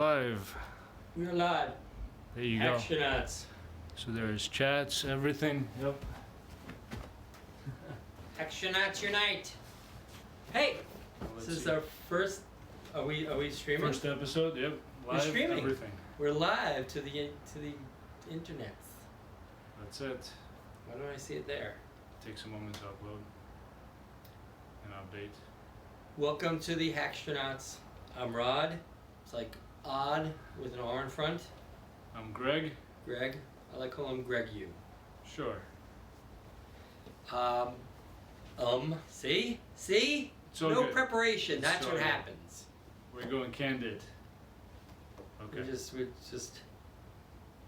Live. We're live. There you Actionauts. go. So there's chats, everything. Yep. Actionauts unite. Hey, this is our first. Are we streaming? First episode. Yep. Live. We're streaming. Everything. We're live to the internet. That's it. Why don't I see it there? Takes a moment to upload and update. Welcome to the Hackstronauts. I'm Rod. It's like odd with an R in front. I'm Greg. Greg. I like calling him Greg U. Sure. See? It's all No good. preparation. It's That's all what good. happens. We're going candid. Okay. We just.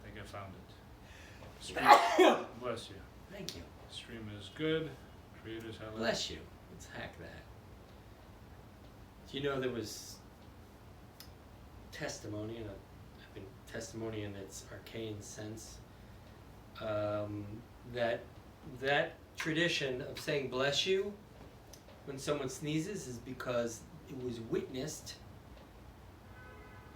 I think I found it. Stream. Bless you. Thank you. Stream is good. Creators highlight. Bless you. Let's hack that. Do you know there was testimony, and I think testimony in its arcane sense, that tradition of saying bless you when someone sneezes is because it was witnessed,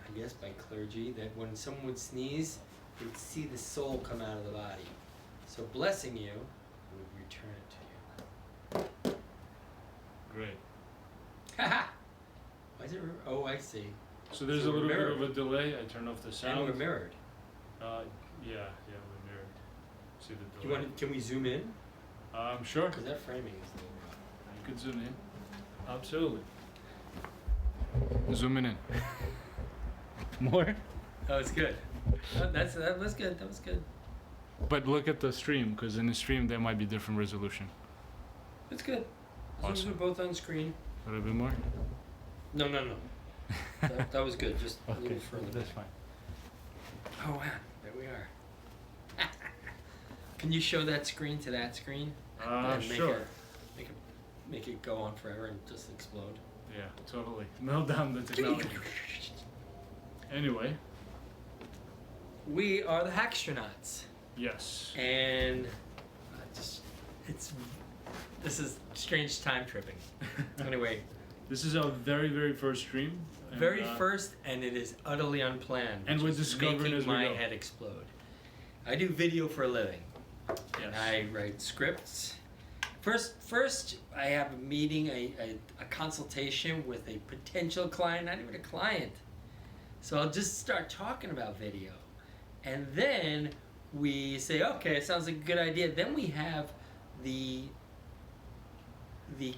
I guess by clergy, that when someone would sneeze, they'd see the soul come out of the body. So blessing you would return it to you. Great. Haha! Why is it? Oh, I see. So there's So a little we're bit of mirrored. a delay. I turned off the sound. And we're mirrored. Yeah, we're mirrored. See the Do delay. you want? Can we zoom in? Sure. Because that framing is a little rough. You could zoom in. Absolutely. Zooming in. More? That was good. That was good. That was good. But look at the stream, because in the stream there might be different resolution. That's good. As long as Awesome. we're both on screen. A little bit more? No. That was good. Just a little further. That's back. fine. Oh wow, there we are. Can you show that screen to that screen? And Sure. Make it go on forever and just explode. Yeah, totally. Melt down the technology. Anyway, We are the Hackstronauts. yes. And this is strange time tripping. Anyway, This is our very, very first stream. and, very first, and it is utterly unplanned. And which we're is discovering making as we my go. head explode. I do video for a living. Yes. And I write scripts. First, I have a meeting, a consultation with a potential client, not even a client. So I'll just start talking about video. And then we say, okay, it sounds like a good idea. Then we have the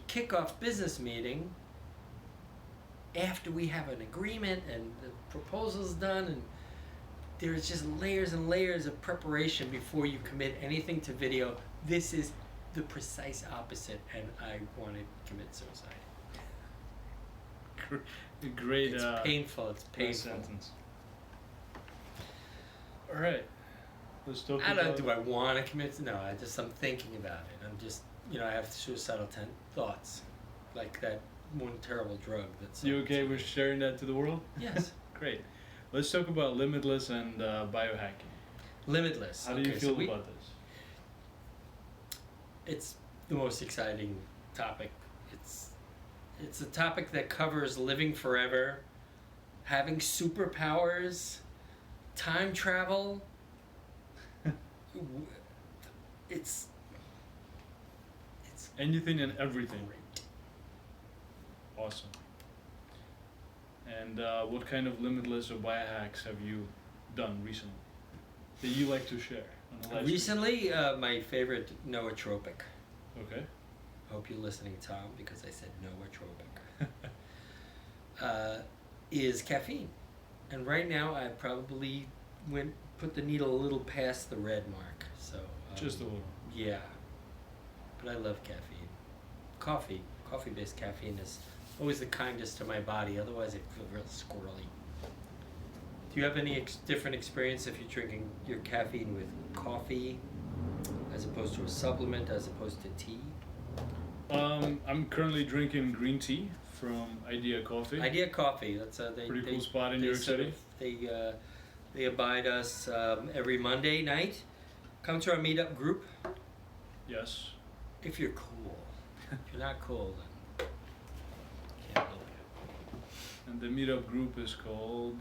kickoff business meeting after we have an agreement and the proposal's done, and there's just layers and layers of preparation before you commit anything to video. This is the precise opposite, and I want to commit suicide. Great. It's painful. It's last painful. sentence. All right. Let's talk I don't. about. Do I want to commit? No. I'm thinking about it. I'm just. I have suicidal thoughts, like that one terrible drug that's. You okay with sharing that to the world? Yes. Great. Let's talk about limitless and biohacking. Limitless. How do you Okay, feel so about this? It's the most exciting topic. It's a topic that covers living forever, having superpowers, time travel. It's Anything and everything. great. Awesome. And what kind of limitless or biohacks have you done recently that you like to share on the live stream? Recently, my favorite nootropic. Okay. I hope you're listening, Tom, because I said nootropic. Is caffeine. And right now I probably put the needle a little past the red mark. So Just a little. yeah. But I love caffeine. Coffee-based caffeine is always the kindest to my body. Otherwise I feel real squirrely. Do you have any different experience if you're drinking your caffeine with coffee as opposed to a supplement, as opposed to tea? I'm currently drinking green tea from Idea Coffee. Idea Coffee. That's Pretty cool spot in New York City. They abide us every Monday night. Come to our meetup group. Yes. If you're cool. If you're not cool, then can't help you. And the meetup group is called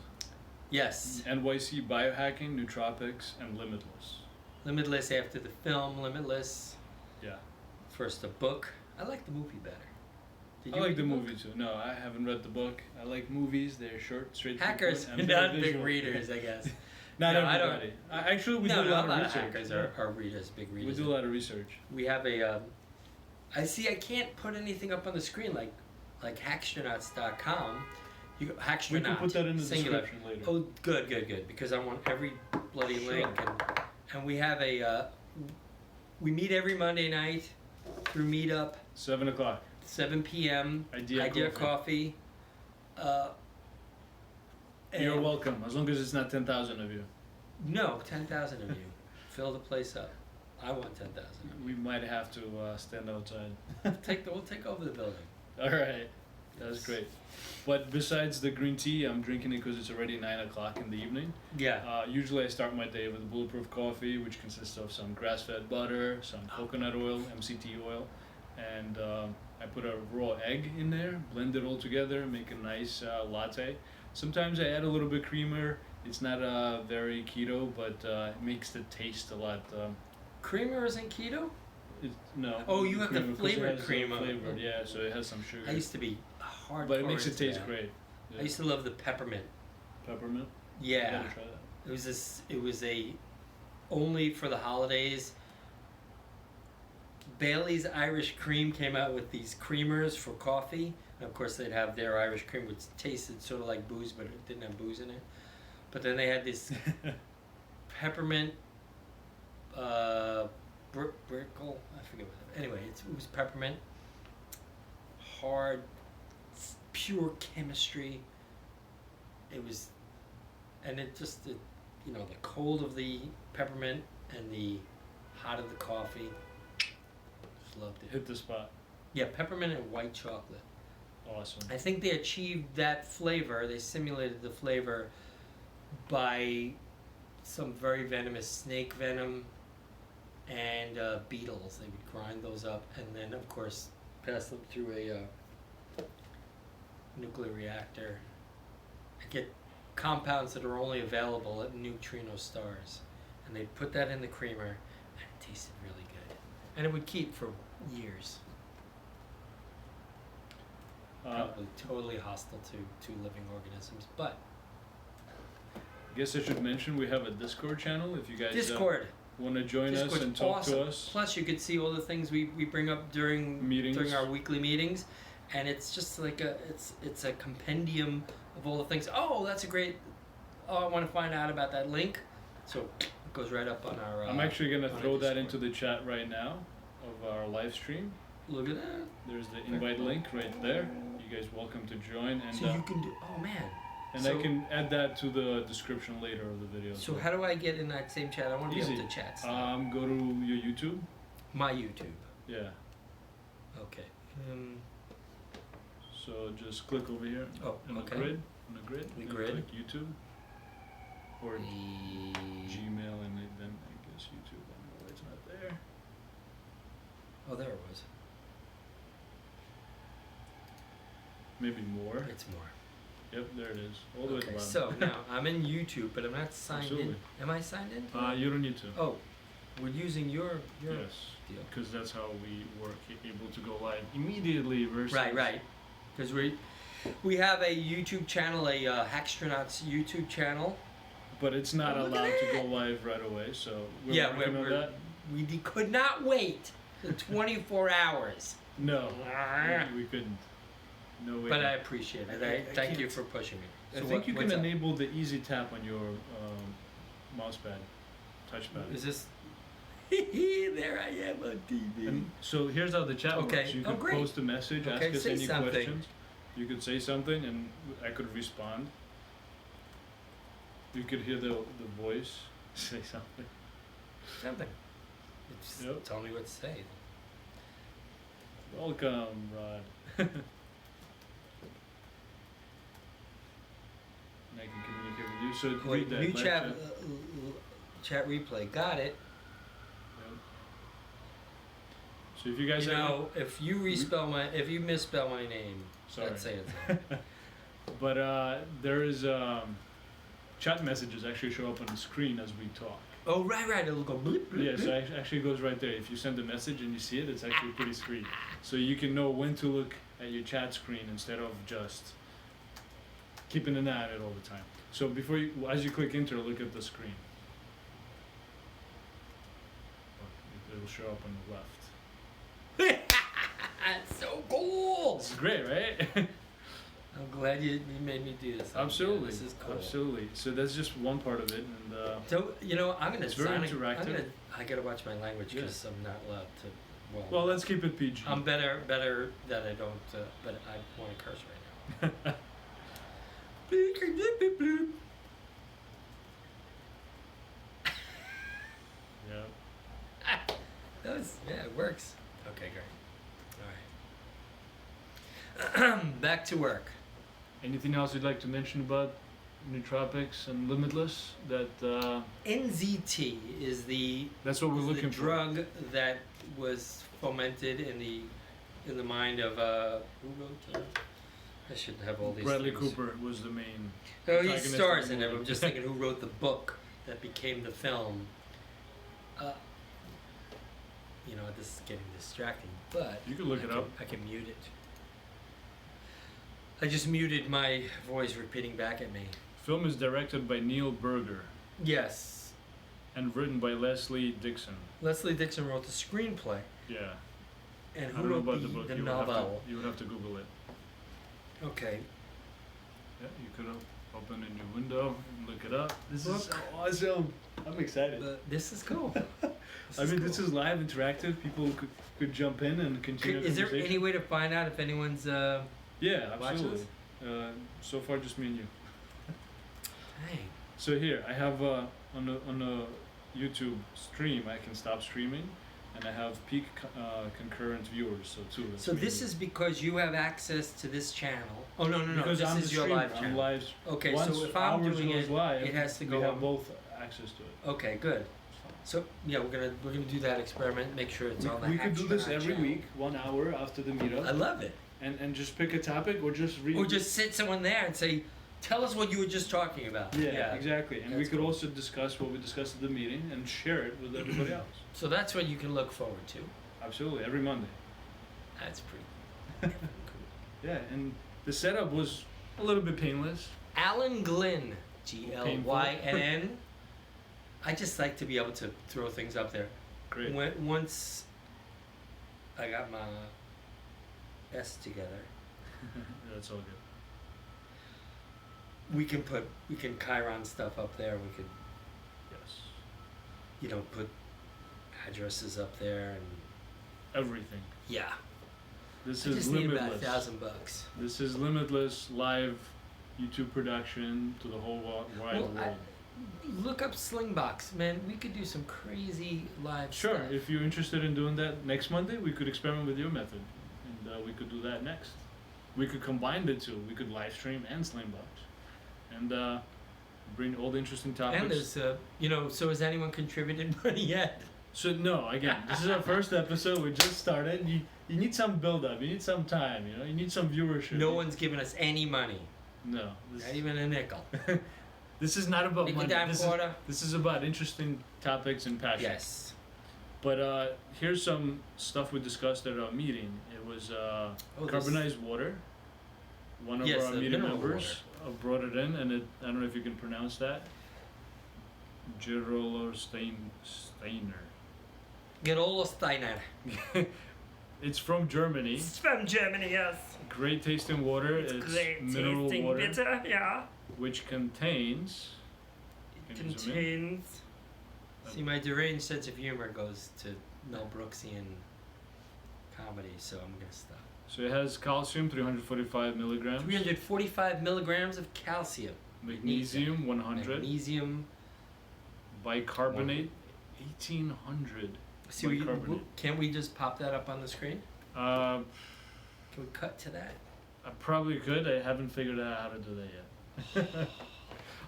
Yes. NYC Biohacking, Nootropics, and Limitless. Limitless after the film, Limitless. Yeah. First the book. I like the movie better. Did I you like read the book? movie too. No, I haven't read the book. I like movies. They're short, straight. Hackers to are the point, not and big visual. readers, I guess. Not No, I don't- everybody. Actually, we no, do a no, lot a lot of of research. hackers are readers, big We readers. do a lot of research. We have a. I see. I can't put anything up on the screen like hackstronauts.com. You Hackstronaut. We can put that in the singular. description later. Oh, good. Because I want every bloody Sure. link, and we have a. We meet every Monday night through Meetup, 7 o'clock. 7 p.m. Idea Coffee. You're and- welcome, as long as it's not 10,000 of you. No, 10,000 of you. Fill the place up. I want 10,000. We might have to stand outside. We'll take over the building. All right, that's Yes. great. But besides the green tea, I'm drinking it because it's already 9 o'clock in the evening. Yeah. Usually I start my day with bulletproof coffee, which consists of some grass-fed butter, some coconut oil, MCT oil, and I put a raw egg in there, blend it all together, make a nice latte. Sometimes I add a little bit creamer. It's not very keto, but it makes the taste a lot. Creamer isn't keto? No. Oh, you have the creamer, 'cause it flavored has, cream on it. flavored, yeah, so it has some sugar. I used to be hardcore. But it makes it into taste that. great. Yeah. I used to love the peppermint. Peppermint. Yeah. Gotta try that. It was a only for the holidays. Bailey's Irish Cream came out with these creamers for coffee. And of course, they'd have their Irish cream, which tasted sort of like booze, but it didn't have booze in it. But then they had this peppermint brickle. I forget what. Anyway, it was peppermint. Hard, pure chemistry. It was, and it just the cold of the peppermint and the hot of the coffee. Just loved it. Hit the spot. Yeah, peppermint and white chocolate. Awesome. I think they achieved that flavor. They simulated the flavor by some very venomous snake venom and beetles. They would grind those up and then, of course, pass them through a nuclear reactor. And get compounds that are only available at neutrino stars. And they'd put that in the creamer, and it tasted really good. And it would keep for years. Probably totally hostile to living organisms, but Guess I should mention we have a Discord channel if you guys Discord. want to join us Discord's and talk awesome. to us. Plus, you could see all the things we bring up during Meetings. our weekly meetings, and it's just like it's a compendium of all the things. Oh, that's a great. Oh, I want to find out about that link. So it goes right up on our. I'm actually going to on our throw that Discord. into the chat right now of our live stream. Look at that. There's the invite link right there. You guys welcome to join, and So you can do. Oh man. and so- I can add that to the description later of the video. So how do I get in that same chat? I want to be Easy. able to chat. Stuff. Go to your YouTube. My YouTube. Yeah. Okay. So just click over here. Oh, on okay. the grid. On the grid. The and grid. Click YouTube. Or Gmail and then I guess YouTube. I don't know why it's not there. Oh, there it was. Maybe more. It's more. Yep, there it is. All the way to the Okay, bottom. so now I'm in YouTube, but I'm not signed Absolutely. in. Am I signed in? You don't need to. Oh, we're using your Yes. deal. Because that's how we work, able to go live immediately versus. Right. Because we have a YouTube channel, a Hackstronauts YouTube channel. But it's not Oh, look allowed at to go that. live right away, so we're Yeah, working on we're- that. We could not wait the 24 hours. No, we couldn't. No way. But I appreciate it. I Thank you can't- for pushing me. I So think you can what's up? enable the easy tap on your mouse pad, touchpad. Is this? There I am on TV. And so here's how the chat Okay. works. You Oh, could great. post a message, Okay, ask us say any something. questions. You could say something, and I could respond. You could hear the voice say something. Something. Just Yep. tell me what to say. Welcome, Rod. And I can communicate with you. So Wait, read that. new live chat, chat. chat replay. Got it. Yep. So if you guys You have know, if you misspell my name, Sorry. let's say it. But there is chat chat messages actually show up on the screen as we talk. Oh, right. It'll go bloop, bloop, Yeah, bloop. so it actually goes right there. If you send a message and you see it, it's actually pretty sweet. So you can know when to look at your chat screen instead of just keeping an eye on it all the time. So before you, as you click enter, look at the screen. It'll show up on the left. That's so cool. This is great, right? I'm glad you made me do this. Absolutely. This is cool. Absolutely. So that's just one part of it, and So I'm gonna. It's very sign interactive. I gotta watch my language Yeah. because I'm not allowed to. well, let's keep it PG. I'm better that I don't. But I want to curse right now. Yeah. It works. Okay, great. All right. Back to work. Anything else you'd like to mention about nootropics and Limitless? That NZT is the that's what we're looking for. drug that was fomented in the mind of who wrote? I should have all these. Bradley things. Cooper was the main. Oh, he protagonist stars of the in it. movie. I'm just thinking who wrote the book that became the film. This is getting distracting, but You can look it up. I can mute it. I just muted my voice repeating back at me. Film is directed by Neil Berger Yes, and written by Leslie Dixon. Leslie Dixon wrote the screenplay, Yeah. and I who don't know wrote about the book. the You would have to- novel? you would have to Google it. Okay, Yeah, you could open a new window and look it up. This is Look. so awesome. I'm excited. this is cool. This is live, interactive. People could jump in and continue. Is there conversation. any way to find out if anyone's Yeah, watching absolutely. this? So far, just me and you. Dang. So here, I have on a YouTube stream, I can stop streaming, and I have peak concurrent viewers. So two. So this is because you have access to this channel. Oh no. because This I'm is the your streamer. live I'm channel. live. Okay, Once so if I'm ours doing goes it, live, it has to we go have on. both access to it. Okay, good. So yeah, we're gonna do that experiment. Make sure it's on the. We could do this Hatch every channel. week, 1 hour after the I meetup, love it. and just pick a topic or just read. Or just sit someone there and say, "Tell us what you were just talking about." Yeah, exactly. And we That's could cool. also discuss what we discussed at the meeting and share it with everybody else. So that's what you can look forward to. Absolutely, every Monday. That's pretty cool. Yeah, and the setup was a little bit painless. Alan Glynn, Glynn. I just like to be able to throw things up there. Great. Once I got my S together, That's all good. we can Chiron stuff up there. We could, Yes. put addresses up there and Everything. yeah. This I is just need about Limitless. $1,000. This is Limitless live YouTube production to the whole wide Well, world. Look up Slingbox, man. We could do some crazy live Sure, stuff. if you're interested in doing that next Monday, we could experiment with your method, and we could do that next. We could combine the two. We could live stream and Slingbox, and bring all the interesting topics. And there's, so has anyone contributed money yet? So no, again, this is our first episode. We just started. You need some build up. You need some time. You need some viewership. No one's given us any money, No. not even a nickel. This is not about Nickel money. dime quarter. This is about interesting topics and passion. Yes. But here's some stuff we discussed at our meeting. It was carbonized water. One of Yes, our the meeting mineral members brought it in, and I don't know if you can pronounce that. Gerolo Steiner. Gerolo Steiner. It's from Germany. It's from Germany, yes. Great tasting water. It's great mineral tasting water, bitter, yeah. which contains. It Can you zoom in? contains See, my deranged sense of humor goes to Mel Brooksian comedy, so I'm gonna stop. So it has calcium, 345 milligrams. 345 milligrams of calcium. Magnesium, 100. Magnesium. Bicarbonate, 1800. See, Bicarbonate. can't we just pop that up on the screen? Uh, Can we cut to that? I probably could. I haven't figured out how to do that yet.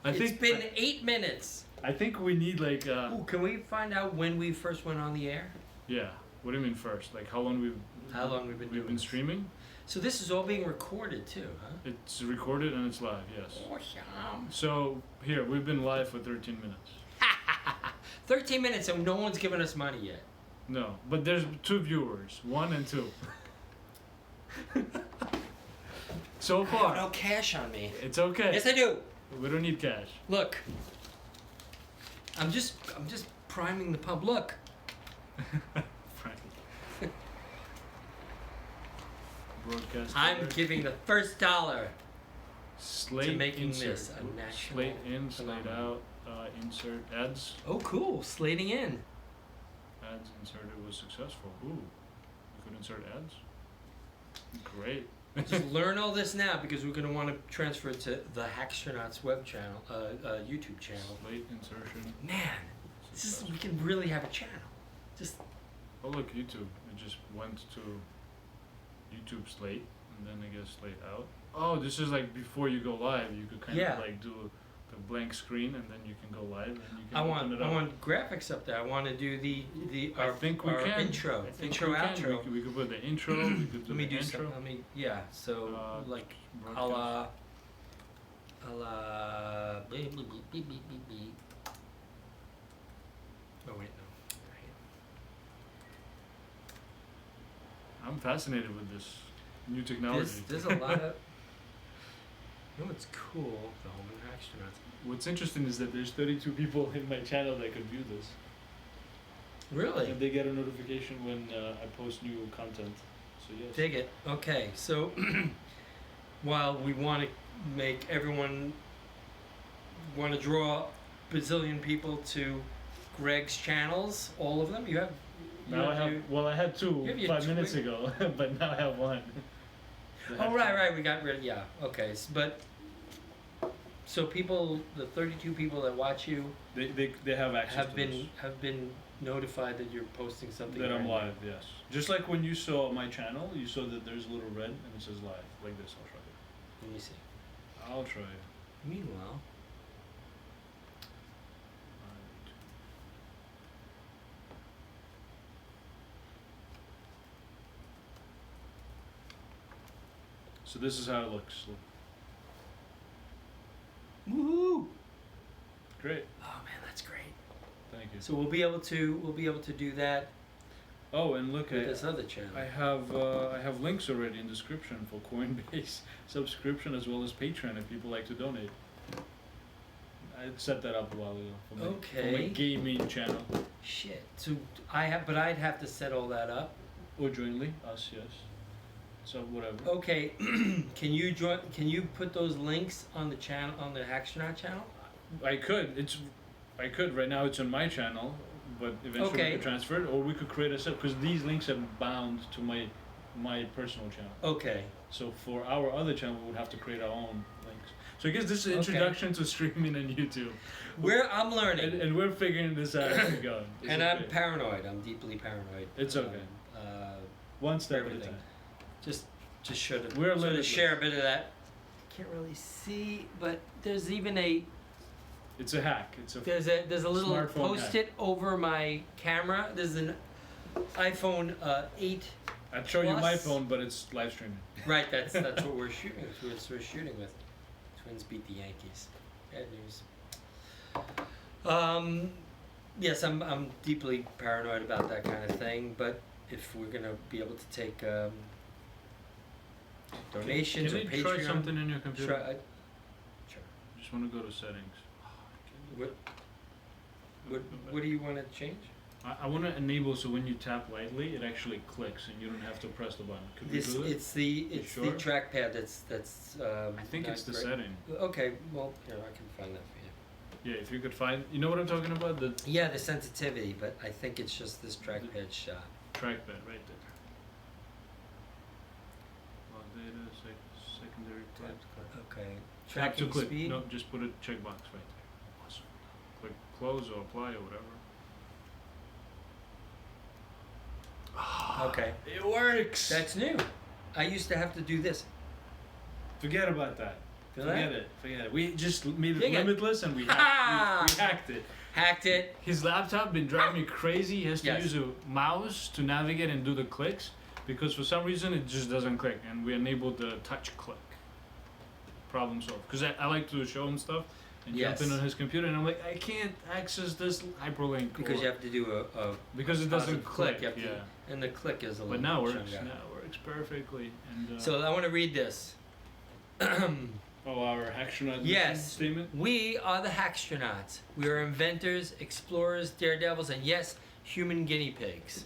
It's been 8 minutes. I think we need like. Ooh, can we find out when we first went on the air? Yeah. What do you mean first? Like how long we've How long we've been doing been this? streaming? So this is all being recorded too, huh? It's recorded and it's live, yes. Awesome. So, here, we've been live for 13 minutes. 13 minutes and no one's given us money yet. No, but there's 2 viewers, 1 and 2. So I have far, no cash on me. it's okay. Yes, I do. We don't need cash. Look. I'm just priming the pump. Look. Frank. Broadcast. I'm coverage. giving the first dollar Slate to making insert. this a national Slate in, slate phenomenon. out, insert ads. Oh, cool. Slating in. Ads inserted was successful. Ooh, you could insert ads. Great. Just learn all this now because we're going to want to transfer it to the Hackstronauts web channel, YouTube channel. Slate insertion. Man, this is, we can really have a channel. Just Oh look, YouTube. It just went to YouTube Slate, and then I guess Slate out. Oh, this is like before you go live. You could kind Yeah. of like do the blank screen, and then you can go live, and you can I open it up. want graphics up there. I want to do the I our, think we our can. intro, I think intro we can. outro. We could put the intro. We could do Let me the do intro. something. Let me so like a broadcast. la beep, beep, beep, beep, beep, beep, beep. Oh wait, no. I'm fascinated with this new technology. There's a lot of. You know what's cool? The Home and Hackstronauts. What's interesting is that there's 32 people in my channel that could view this. Really? And they get a notification when I post new content. So yes. Dig it. Okay, so while we want to make everyone want to draw bazillion people to Greg's channels, all of them, you have. Now I have. Well, I had 2 you have your 5 minutes ago, but now I have 1. Oh right, we got rid of okay, but so people, the 32 people that watch you They have access have to been this. have been notified that you're posting something. That I'm right live, yes. Just like when you saw my channel, you saw that there's a little red and it says live, like this. I'll try it. Let me see. I'll try it. Meanwhile, So this is how it looks. Look. woohoo! Great. Oh man, that's great. Thank you. So we'll be able to do that Oh, and look, with this other channel. I have links already in description for Coinbase subscription as well as Patreon if people like to donate. I set that up a while ago for my Okay. gaming channel. Shit. So but I'd have to set all that up. Or jointly, us, yes. So whatever. Okay. Can you put those links on the channel, on the Hackstronaut channel? I could. Right now it's on my channel, but eventually Okay. we could transfer it, or we could create a set because these links are bound to my personal channel. Okay. So for our other channel, we would have to create our own links. So I guess this is an Okay. introduction to streaming on YouTube. I'm learning. And we're figuring this out as we go. This And is I'm great. paranoid. I'm deeply paranoid. It's okay. One step at a everything. time. Just should have. We're sort of limitless. share a bit of that. Can't really see, but there's even It's a hack. It's a there's a little Smartphone post-it over my camera. There's an iPhone 8. I'd show you my Plus- phone, but it's live streaming. Right. That's what we're shooting. That's what we're shooting with. Twins beat the Yankees. Bad news. Yes, I'm deeply paranoid about that kind of thing. But if we're gonna be able to take donations Can or you Patreon, try something in your computer? Sure. Just want to go to settings. What do you want to change? I want to enable so when you tap lightly, it actually clicks and you don't have to press the button. Could we do it? It's the Sure? trackpad that's I think not it's the great. setting. Okay, well, here I can find that for you. Yeah, if you could find, you know what I'm talking about? The Yeah, the sensitivity, but I think it's just this trackpad shot. trackpad right there. Log data, secondary click. Okay. Tap to Tracking click. speed. No, just put a checkbox right there. Awesome. Click close or apply or whatever. Okay. It works. That's new. I used to have to do this. Forget about that. Feel Forget that? it. Forget it. We just made it Dig it. limitless and we Ha! hacked it. Hacked it. His laptop been driving me crazy. He has to Yes. use a mouse to navigate and do the clicks because for some reason it just doesn't click, and we enabled the touch click. Problem solved. Because I like to show him stuff and Yes. jump in on his computer, and I'm like, I can't access this hyperlink. Because or- you have to do a because it doesn't positive click. click. You have to- Yeah. and the click is a little. But now bit works. stronger. Now works perfectly. And So I want to read this. our astronaut Yes. statement. We are the Hackstronauts. We are inventors, explorers, daredevils, and yes, human guinea pigs.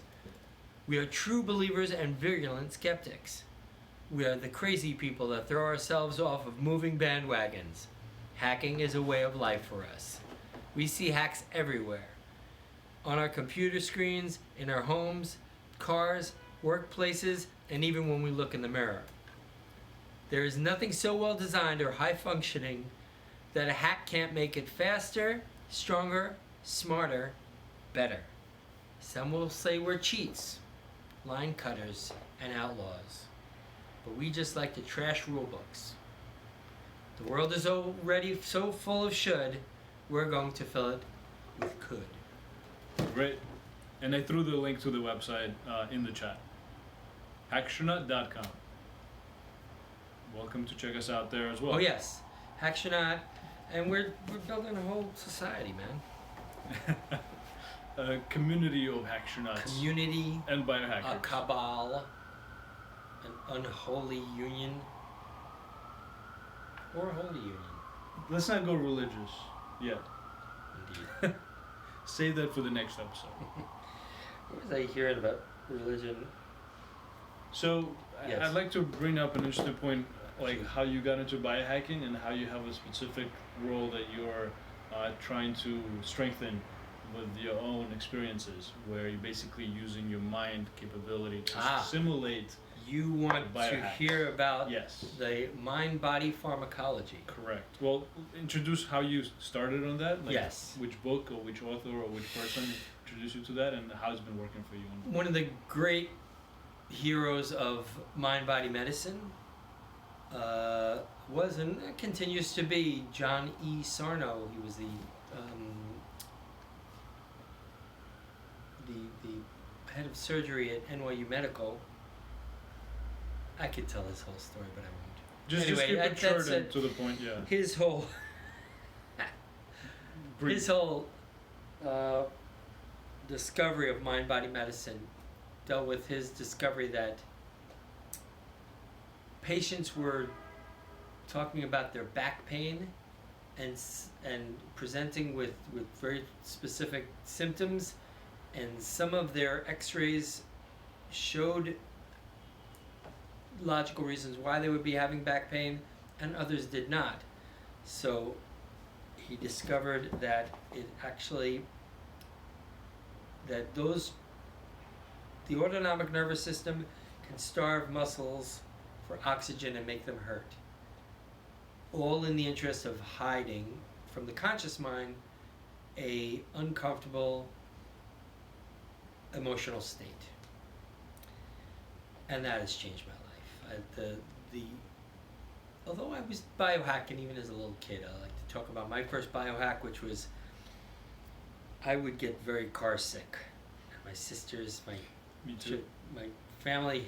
We are true believers and virulent skeptics. We are the crazy people that throw ourselves off of moving bandwagons. Hacking is a way of life for us. We see hacks everywhere. On our computer screens, in our homes, cars, workplaces, and even when we look in the mirror. There is nothing so well designed or high functioning that a hack can't make it faster, stronger, smarter, better. Some will say we're cheats, line cutters, and outlaws. But we just like to trash rule books. The world is already so full of should, we're going to fill it with could. Great. And I threw the link to the website in the chat. Hackstronaut.com. Welcome to check us out there as well. Oh yes, Hackstronaut, and we're building a whole society, man. A community of hackstronauts Community, and a biohackers. cabal, an unholy union, or a holy union, Let's not go religious yet. indeed. Save that for the next episode. What was I hearing about religion? So Yes. I'd like to bring up an interesting point, like how you got into biohacking and how you have a specific role that you're trying to strengthen with your own experiences, where you're basically using your mind capability to simulate. You want to Biohack. hear about Yes. the mind-body pharmacology. Correct. Well, introduce how you started on that. Like Yes. Which book or which author or which person introduced you to that, and how it's been working for you. One of the great heroes of mind-body medicine was and continues to be John E. Sarno. He was the head of surgery at NYU Medical. I could tell his whole story, but I won't. Just Anyway, keep it that's short and it. to the point. Yeah. His whole Brief. his whole discovery of mind-body medicine dealt with his discovery that patients were talking about their back pain and presenting with very specific symptoms, and some of their x-rays showed logical reasons why they would be having back pain, and others did not. So he discovered that it actually the autonomic nervous system can starve muscles for oxygen and make them hurt, all in the interest of hiding from the conscious mind a uncomfortable emotional state. And that has changed my life. Although I was biohacking even as a little kid, I like to talk about my first biohack, which was I would get very car sick. And my sisters, Me too. my family,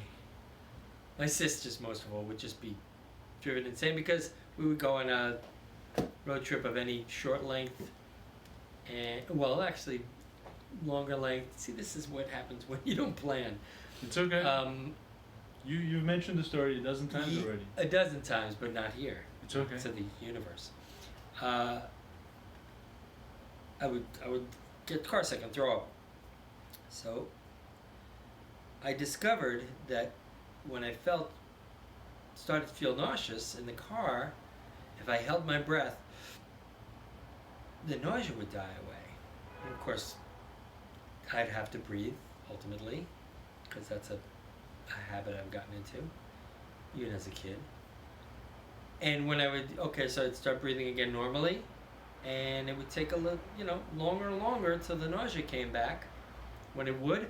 my sisters most of all, would just be driven insane because we would go on a road trip of any short length, and well, actually, longer length. See, this is what happens when you don't plan. It's okay. You've mentioned the story a dozen times already. A dozen times, but not here. It's okay. To the universe. I would get car sick and throw up. So I discovered that when I started to feel nauseous in the car, if I held my breath, the nausea would die away. And of course, I'd have to breathe ultimately, because that's a habit I've gotten into, even as a kid. And when so I'd start breathing again normally, and it would take a little, longer and longer till the nausea came back. When it would,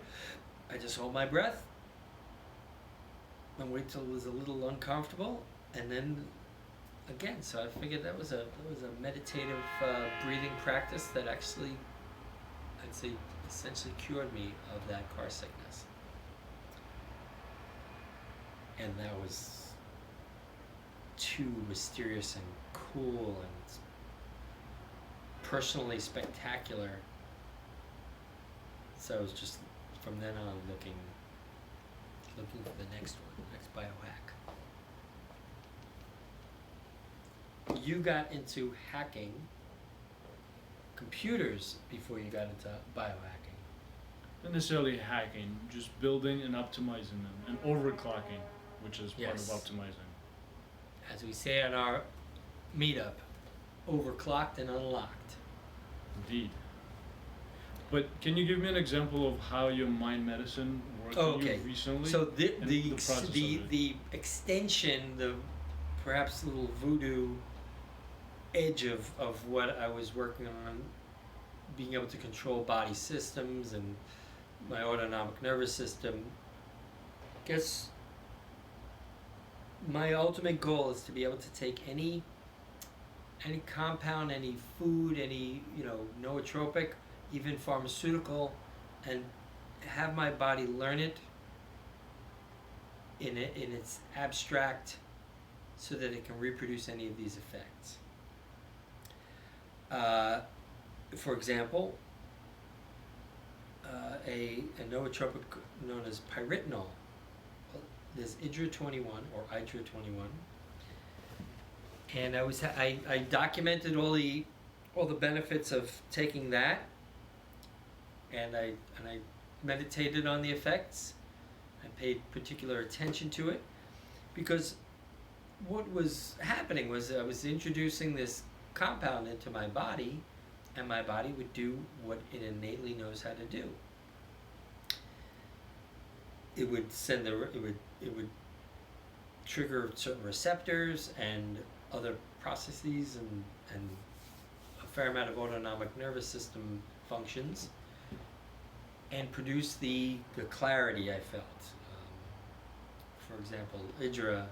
I just hold my breath and wait till it was a little uncomfortable, and then again. So I figured that was a meditative breathing practice that actually, I'd say, essentially cured me of that car sickness. and that was too mysterious and cool and personally spectacular. So I was just from then on looking for the next one, the next biohack. You got into hacking computers before you got into biohacking. Not necessarily hacking, just building and optimizing them, and overclocking, which is part of Yes. optimizing. As we say on our meetup, overclocked and unlocked. Indeed. But can you give me an example of how your mind medicine worked Oh, on okay. you recently? So the and the process of it? the extension, the perhaps little voodoo edge of what I was working on, being able to control body systems and my autonomic nervous system. Guess my ultimate goal is to be able to take any compound, any food, any nootropic, even pharmaceutical, and have my body learn it in its abstract, so that it can reproduce any of these effects. For example, a nootropic known as pyritinol. There's Idra 21 or Idra 21, and I documented all the benefits of taking that, and I meditated on the effects. I paid particular attention to it, because what was happening was I was introducing this compound into my body, and my body would do what it innately knows how to do. It would it would trigger certain receptors and other processes and a fair amount of autonomic nervous system functions, and produce the clarity I felt. For example, Idra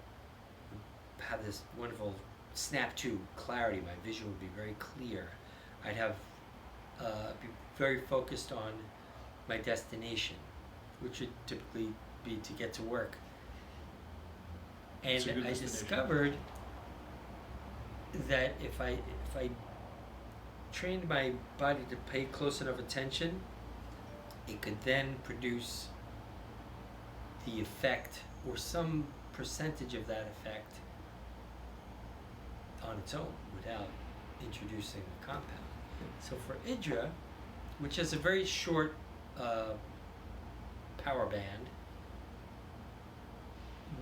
had this wonderful snap to clarity. My vision would be very clear. I'd have be very focused on my destination, which would typically be to get to work. It's a And good I destination. discovered that if I trained my body to pay close enough attention, it could then produce the effect, or some percentage of that effect, on its own, without introducing the compound. So for Idra, which has a very short power band,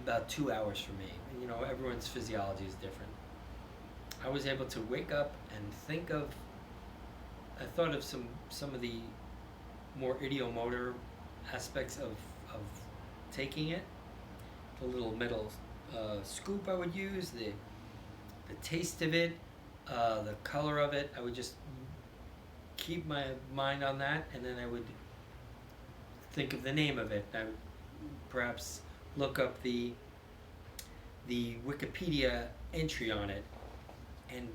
about 2 hours for me. And, everyone's physiology is different. I was able to wake up and I thought of some of the more idiomotor aspects of taking it. The little metal scoop I would use, the taste of it, the color of it. I would just keep my mind on that, and then I would think of the name of it. I would perhaps look up the Wikipedia entry on it, and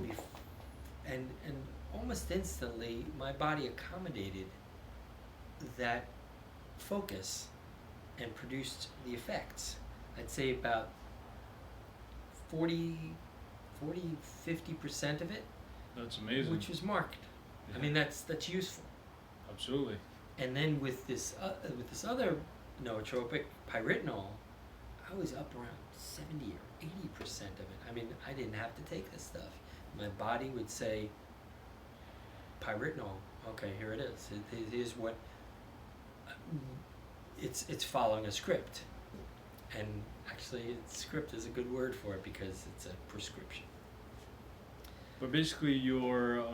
almost instantly my body accommodated that focus and produced the effects. I'd say about 40-50% of it, That's amazing. which was marked. Yeah. I mean, that's useful. Absolutely. And then with this other nootropic, pyritinol, I was up around 70 or 80% of it. I mean, I didn't have to take this stuff. My body would say, pyritinol, okay, here it is. Here's what, it's following a script. And actually, script is a good word for it, because it's a prescription. But basically, your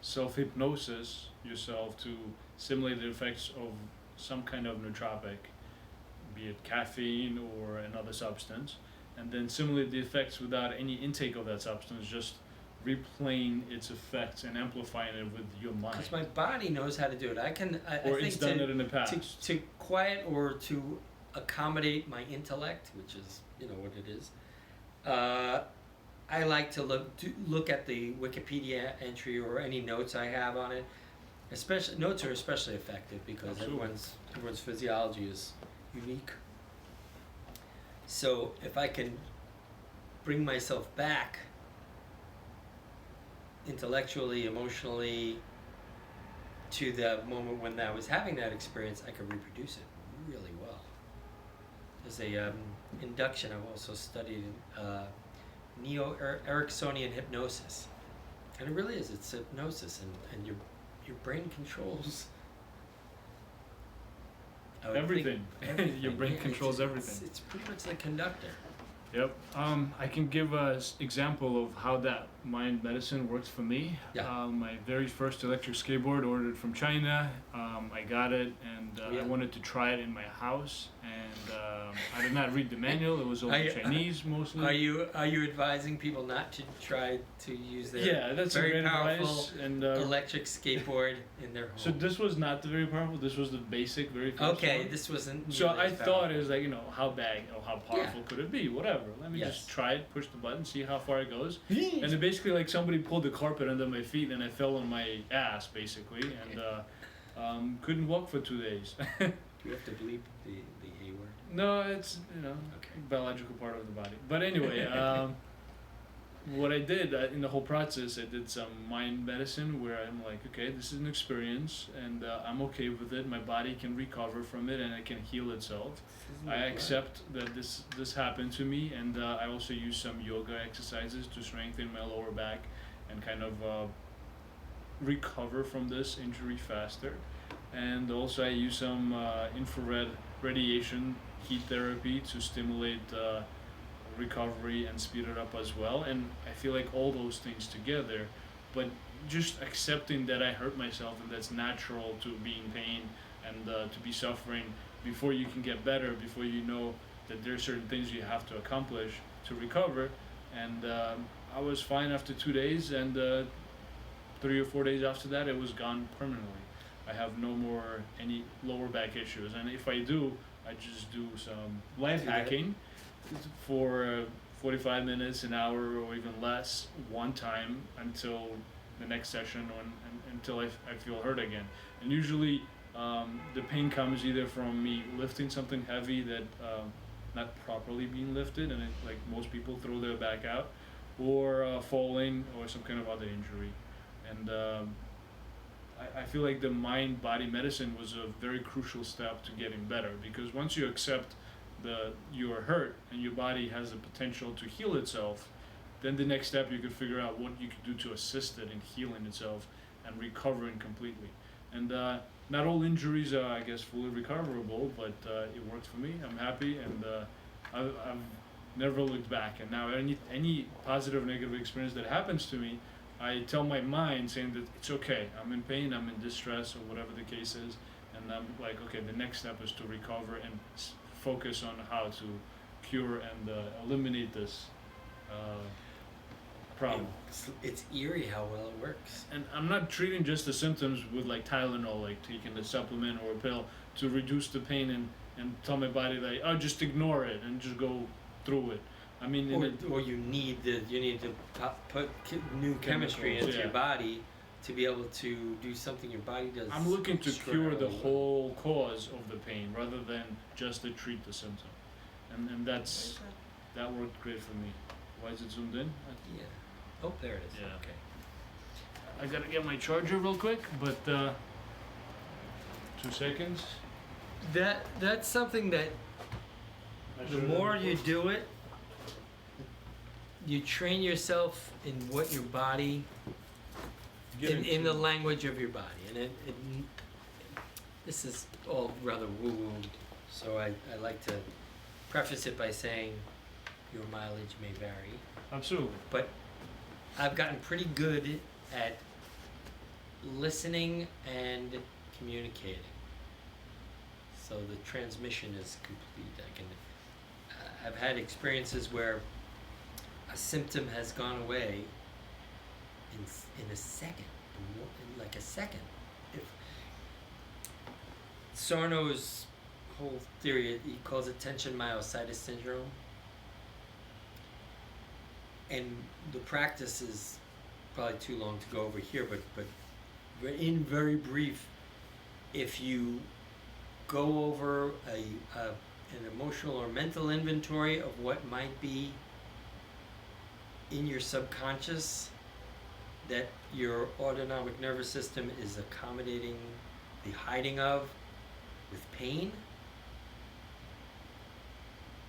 self-hypnosis yourself to simulate the effects of some kind of nootropic, be it caffeine or another substance, and then simulate the effects without any intake of that substance, just replaying its effects and amplifying it with your mind. Because my body knows how to do it. I think it's done it in the past. to quiet or to accommodate my intellect, which is what it is. I like to look at the Wikipedia entry or any notes I have on it. Notes are especially effective because Absolutely. everyone's physiology is unique. So if I can bring myself back intellectually, emotionally, to the moment when I was having that experience, I could reproduce it really well. There's a induction. I've also studied neo-Ericksonian hypnosis, and it really is. It's hypnosis, and your brain controls I would Everything. think Your brain yeah, controls it's everything. It's pretty much like conductor. Yep. I can give an example of how that mind medicine works for me. Yeah. My very first electric skateboard ordered from China. I got it, and Yeah. I wanted to try it in my house. And I did not read the manual. It was all in Chinese mostly. Are you advising people not to try to use their Yeah, that's a very great powerful advice. And electric skateboard in their home? so this was not the very powerful. This was the basic, very first Okay, one. this wasn't. So nearly I as thought powerful. it was like, how bad or how powerful could it be? Whatever. Let me Yes. just try it, push the button, see how far it goes. And then basically like somebody pulled the carpet under my feet and I fell on my ass basically and couldn't walk for 2 days. Do you have to bleep the A word? No, it's Okay. biological part of the body. But anyway, what I did in the whole process, I did some mind medicine where I'm like, okay, this is an experience and I'm okay with it. My body can recover from it and it can heal itself. I accept that this happened to me, and I also use some yoga exercises to strengthen my lower back and kind of recover from this injury faster. And also I use some infrared radiation heat therapy to stimulate recovery and speed it up as well. And I feel like all those things together, but just accepting that I hurt myself and that's natural to be in pain and to be suffering before you can get better, before you know that there are certain things you have to accomplish to recover. And I was fine after 2 days, and 3 or 4 days after that it was gone permanently. I have no more any lower back issues, and if I do, I just do some life hacking for 45 minutes, an hour, or even less one time until the next session until I feel hurt again. And usually the pain comes either from me lifting something heavy that not properly being lifted, and like most people throw their back out, or falling, or some kind of other injury. And I feel like the mind-body medicine was a very crucial step to getting better, because once you accept you are hurt and your body has the potential to heal itself, then the next step you could figure out what you could do to assist it in healing itself and recovering completely. And not all injuries are, I guess, fully recoverable, but it worked for me. I'm happy, and I've never looked back. And now any positive or negative experience that happens to me, I tell my mind saying that it's okay. I'm in pain, I'm in distress, or whatever the case is, and I'm like, okay, the next step is to recover and focus on how to cure and eliminate this problem. It's eerie how well it works. And I'm not treating just the symptoms with like Tylenol, like taking a supplement or a pill to reduce the pain and tell my body like, oh, just ignore it and just go through it. I mean, Or you need to put new chemistry into your body to be able to do something your body does. I'm looking to cure the extraordinarily well. whole cause of the pain rather than just to treat the symptom. And that worked great for me. Why is it zoomed in? Yeah. Oh, there it is. Yeah. Okay. I gotta get my charger real quick, but 2 seconds. That's something that the more you do it, you train yourself in what your body, in the language of your body, and this is all rather woo-woo, so I like to preface it by saying your mileage may vary, Absolutely. but I've gotten pretty good at listening and communicating, so the transmission is complete. I've had experiences where a symptom has gone away in a second, in like a second. If Sarno's whole theory, he calls it tension myositis syndrome, and the practice is probably too long to go over here, but in very brief, if you go over a an emotional or mental inventory of what might be in your subconscious that your autonomic nervous system is accommodating the hiding of with pain.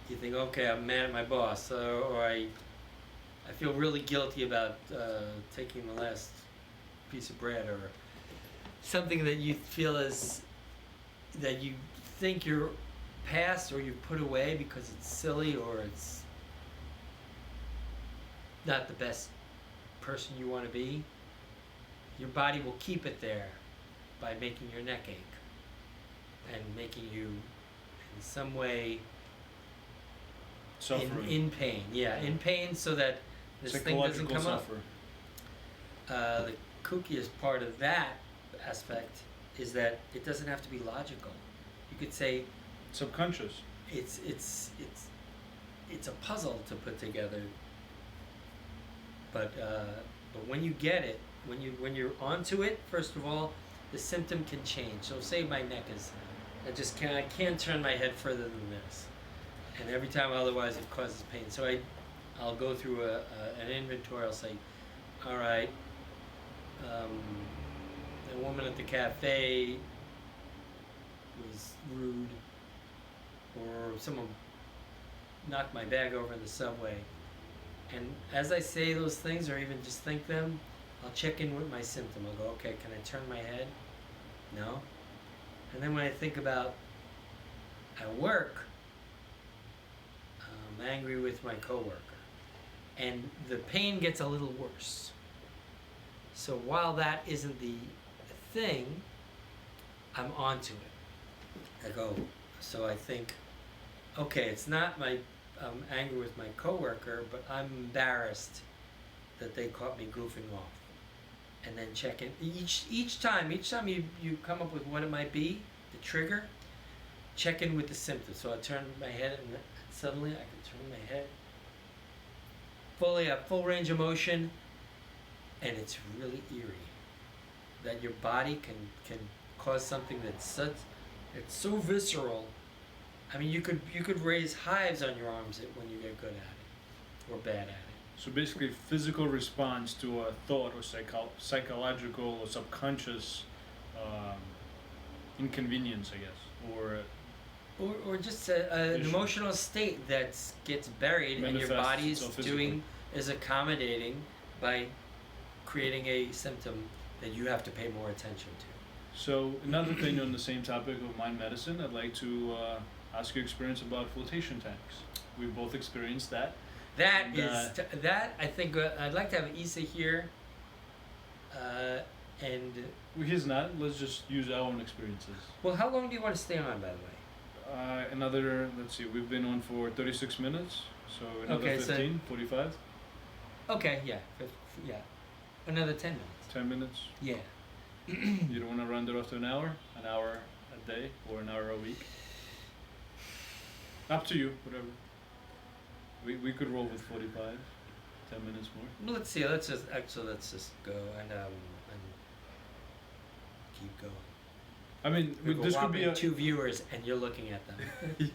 You think, okay, I'm mad at my boss, or I feel really guilty about taking the last piece of bread, or something that you feel is that you think you're past or you put away because it's silly or it's not the best person you want to be. Your body will keep it there by making your neck ache and making you in some way Suffering. in pain. Yeah, in pain, so that this thing doesn't come up. The kookiest part of that aspect is that it doesn't have to be logical. You could say Subconscious. it's a puzzle to put together. But when you get it, when you're onto it, first of all, the symptom can change. So say my neck is, I can't turn my head further than this, and every time otherwise it causes pain. So I'll go through an inventory. I'll say, all right, the woman at the cafe was rude, or someone knocked my bag over in the subway. And as I say those things, or even just think them, I'll check in with my symptom. I'll go, okay, can I turn my head? No. And then when I think about at work, I'm angry with my coworker, and the pain gets a little worse. So while that isn't the thing, I'm onto it. I go, so I think, okay, it's not I'm angry with my coworker, but I'm embarrassed that they caught me goofing off. And then check in each time you come up with what it might be, the trigger, check in with the symptoms. So I turn my head, and suddenly I can turn my head fully, a full range of motion, and it's really eerie that your body can cause something it's so visceral. I mean, you could raise hives on your arms when you get good at it, or bad at it. So basically, physical response to a thought or psychological or subconscious inconvenience, I guess, or just an issue. Emotional state that gets buried, and your Manifests body's itself is accommodating by creating a symptom that you have to pay more attention to. So another thing on the same topic of mind medicine, I'd like to ask your experience about flotation tanks. We both experienced that. That And, that I think I'd like to have Issa here, and He's not. Let's just use our own experiences. well, how long do you want to stay on, by the way? Let's see, we've been on for 36 minutes, so another Okay, so- 15, 45, Okay, yeah, yeah, another 10 minutes. 10 minutes. Yeah. You don't want to round it off to an hour a day, or an hour a week? Up to you, whatever. We could roll with 45, 10 minutes more. Well, let's see. Let's just go and keep going. I mean, this could be a 2 viewers, and you're looking at them.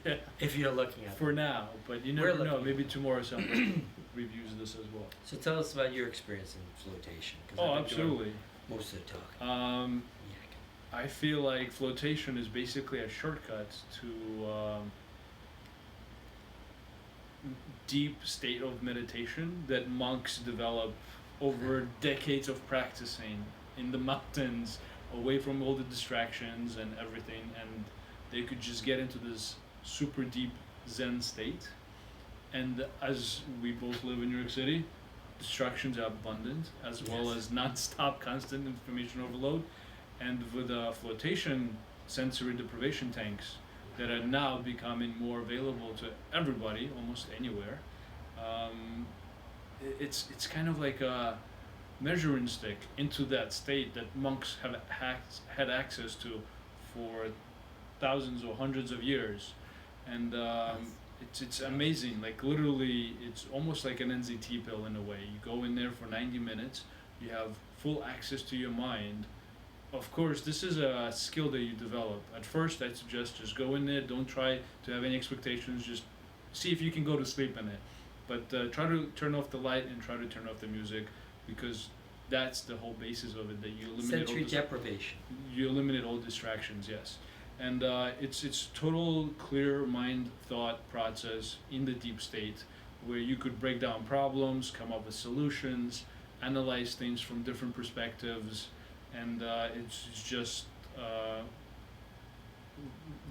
yeah, If you're looking at them. for now, but you We're never know. looking. Maybe tomorrow someone reviews this as well. So tell us about your experience in flotation. 'Cause Oh, I've been doing absolutely. most of the talking. Yeah. I feel like flotation is basically a shortcut to deep state of meditation that monks develop over decades of practicing in the mountains, away from all the distractions and everything, and they could just get into this super deep Zen state. And as we both live in New York City, distractions are abundant, as well Yes. as non-stop constant information overload. And with flotation sensory deprivation tanks that are now becoming more available to everybody, almost anywhere, it's kind of like a measuring stick into that state that monks have had access to for thousands or hundreds of years. And it's amazing. Like, literally, it's almost like an NZT pill in a way. You go in there for 90 minutes, you have full access to your mind of course, this is a skill that you develop. At first, I'd suggest just go in there. Don't try to have any expectations. Just see if you can go to sleep in it. But try to turn off the light and try to turn off the music, because that's the whole basis of it. That you eliminate Sensory deprivation. you eliminate all distractions. Yes, and it's total clear mind thought process in the deep state, where you could break down problems, come up with solutions, analyze things from different perspectives, and it's just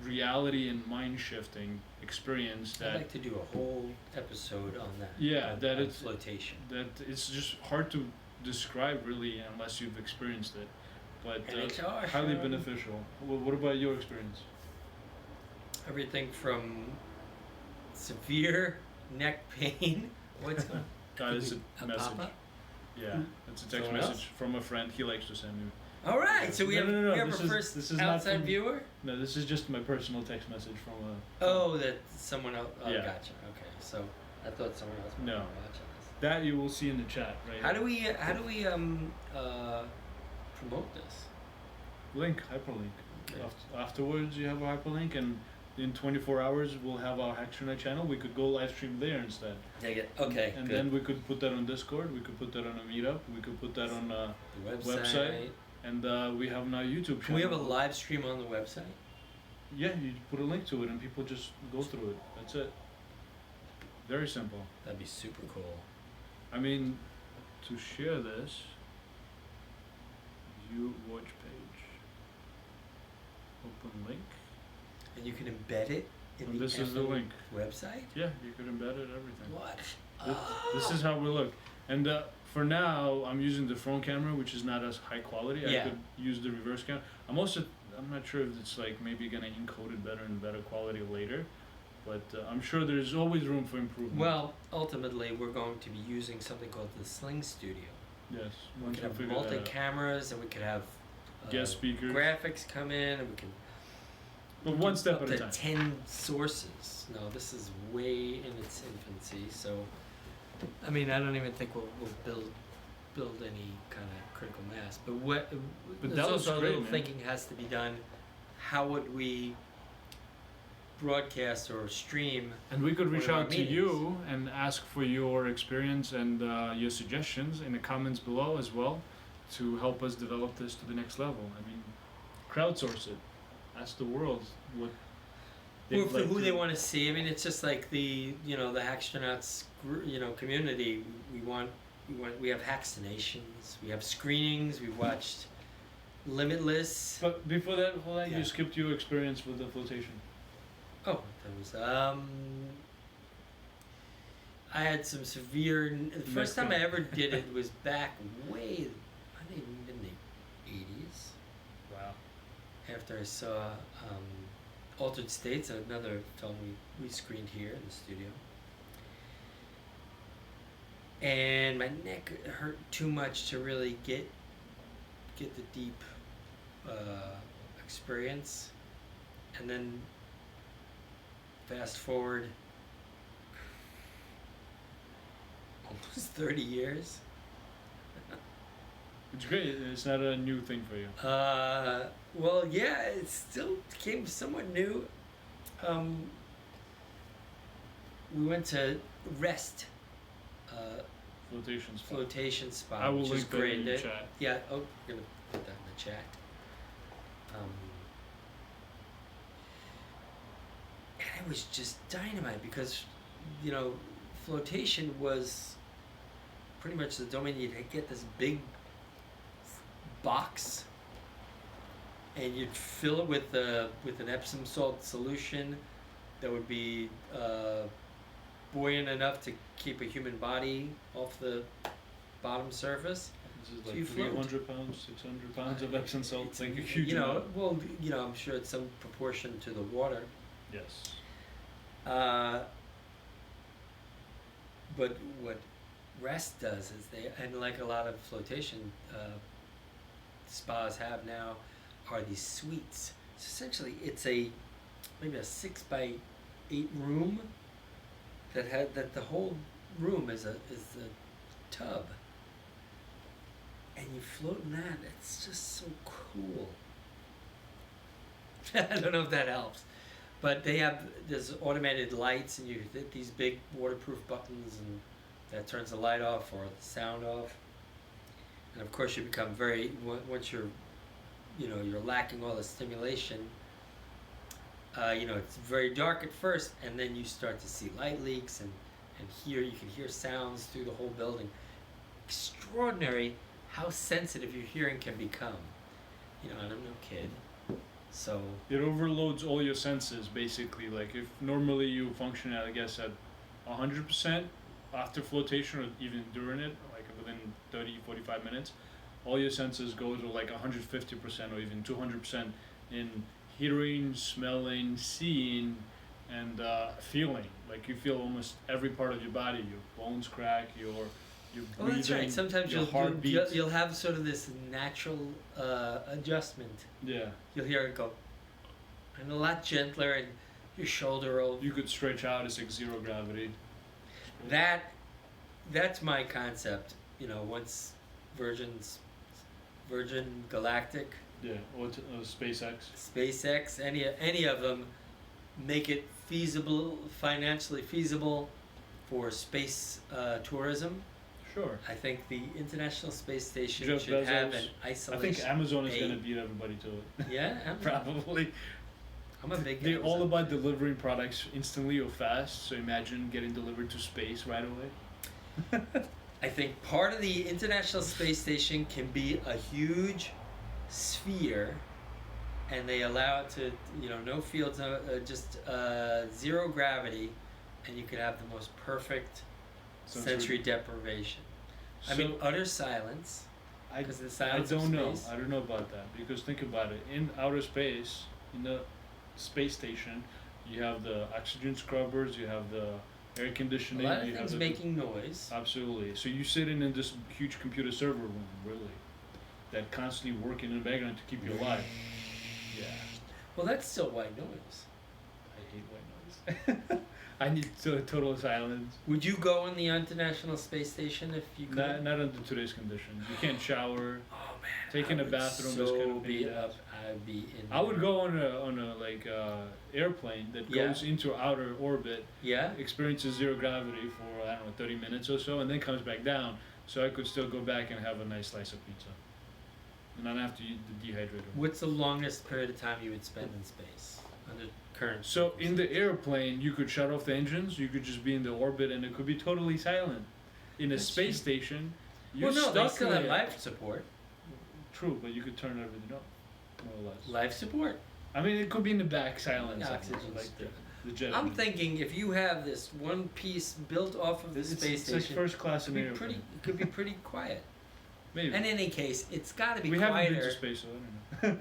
reality and mind shifting experience I'd that like to do a whole episode on that. Yeah, that on it's- flotation. that it's just hard to describe really unless you've experienced it, but And it's highly awesome. beneficial. What about your experience? Everything from severe neck pain. What's going? It's a message. pop-up? Yeah, it's a text Someone message else? from a friend. He likes to send me. All right, so we No, have, no, no, we have this a is- first this is not outside from- viewer. No, this is just my personal text message from a. Oh, that someone else. Oh, Yeah. gotcha. Okay, so I thought someone else might No. be watching this. That you will see in the chat, right? How do we promote this? Link, hyperlink. Okay. Afterwards, you have a hyperlink, and in 24 hours, we'll have our Hacksternet channel. We could go live stream there instead. Take it. Okay, And good. then we could put that on Discord. We could put that on a meetup. We could put that on the website. And we have now YouTube channel. Can we have a live stream on the website? Yeah, you put a link to it, and people just go through it. That's it. Very simple. That'd be super cool. I mean, to share this, view watch page, open link. And you can embed it in And the this is the effing link. website? Yeah, you could embed it, everything. What? This is how we look. And for now, I'm using the front camera, which is not as high quality. Yeah. I could use the reverse camera. I'm not sure if it's like maybe gonna encode it better and better quality later, but I'm sure there's always room for improvement. Well, ultimately, we're going to be using something called the Sling Studio. yes, We once could we have figure that out. multi-cameras, and we could have Guest speakers. graphics come in, and we can. But one step up at a to time. 10 sources. No, this is way in its infancy. So, I mean, I don't even think we'll build any kind of critical mass. But But there's that was also a great, little man. thinking has to be done. How would we broadcast or stream? And we could one reach of our out to meetings? you and ask for your experience and your suggestions in the comments below as well, to help us develop this to the next level. I mean, crowdsource it. Ask the world what Or they'd like who to- they want to see. I mean, it's just like the the Hackstronauts community. We have Hackstinations. We have screenings. We watched Limitless. But before that, hold on, Yeah. you skipped your experience with the flotation. Oh, that was I had some severe. The first time I ever did it was back way, I think in the 80s. Wow. After I saw Altered States, another film we screened here in the studio. And my neck hurt too much to really get the deep experience. And then fast forward almost 30 years. It's great. It's not a new thing for you. Well, yeah, it still became somewhat new. We went to Rest Flotation spot. flotation spot, I will which is link that great. in the They- chat. Yeah, oh, we're gonna put that in the chat. And it was just dynamite because, flotation was pretty much the domain. You'd get this big box, and you'd fill it with an Epsom salt solution that would be buoyant enough to keep a human body off the bottom surface. This is So like you float. 300 pounds, 600 pounds of Epsom salt. It's like a huge amount. Well, I'm sure it's some proportion to the water. Yes. But what Rest does is and like a lot of flotation spas have now, are these suites. So essentially, it's maybe a 6x8 room that the whole room is a tub. and you float in that. It's just so cool. I don't know if that helps, but there's automated lights, and you hit these big waterproof buttons, and that turns the light off or the sound off. And of course, you become once you're, you're lacking all the stimulation. It's very dark at first, and then you start to see light leaks and you can hear sounds through the whole building. Extraordinary how sensitive your hearing can become. And I'm no kid, so it overloads all your senses basically. Like if normally you function at, I guess, at 100% after flotation or even during it, like within 30-45 minutes, all your senses go to like 150% or even 200% in hearing, smelling, seeing, and feeling. Like you feel almost every part of your body. Your bones crack, your breathing, that's right. Sometimes your heartbeat. you'll have sort of this natural adjustment. Yeah. You'll hear it go, and a lot gentler, and your shoulder will. You could stretch out. It's like zero gravity. That's my concept. Once Virgin Galactic. Yeah, or SpaceX, any of them, make it financially feasible for space tourism. Sure. I think the International Space Station Jeff should Bezos. have an isolation. I think Amazon is going to beat everybody to it. Yeah, Probably. I'm a big. They're all Amazon about fan. delivering products instantly or fast. So imagine getting delivered to space right away. I think part of the International Space Station can be a huge sphere, and they allow it to, no fields, just zero gravity, and you could have the most perfect sensory deprivation. I mean, utter silence. Because the silence I don't know. space. I don't know about that, because think about it. In outer space, in the space station, you have the oxygen scrubbers, you have the air conditioning. A lot of you things have making noise. Absolutely. So you sit in this huge computer server room, really, that constantly working in the background to keep you alive. Yeah. Well, that's still white noise. I hate white noise. I need total silence. Would you go on the International Space Station if you could? Not under today's conditions. You can't shower. Oh man. Taking a bathroom. So this kind of be thing. up. I'd be in. I would go on a like airplane that goes into outer orbit. Yeah. Experiences zero gravity for 30 minutes or so, and then comes back down. So I could still go back and have a nice slice of pizza, and not have to use the dehydrator. What's the longest period of time you would spend in space under current? So in the airplane, you could shut off the engines. You could just be in the orbit, and it could be totally silent. In a space station, you're stuck they still have there. life support. True, but you could turn everything up, more or less. Life support. I mean, it could be in the back, silence. Oxygen's like the jet. I'm thinking if you have this one piece built off of the space it's like station, first class it in could be pretty. It could be pretty quiet. Maybe. In any case, it's got to be we quieter. haven't been to space, so I don't know.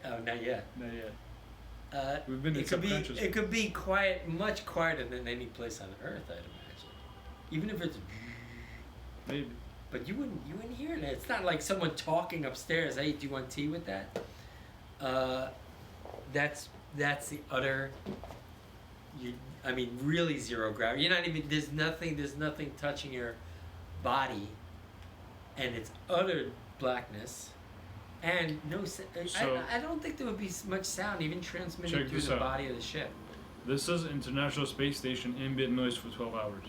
Oh, not yet. Not yet. We've been in It could be. subconscious. It could be quiet, much quieter than any place on Earth, I'd imagine. Even if it's. Maybe. But you wouldn't hear it. It's not like someone talking upstairs. Hey, do you want tea with that? That's the utter. Really zero gravity. You're not even. There's nothing touching your body, and it's utter blackness, and no. I don't think there would be much sound even transmitted through the body of the ship. This is International Space Station ambient noise for 12 hours.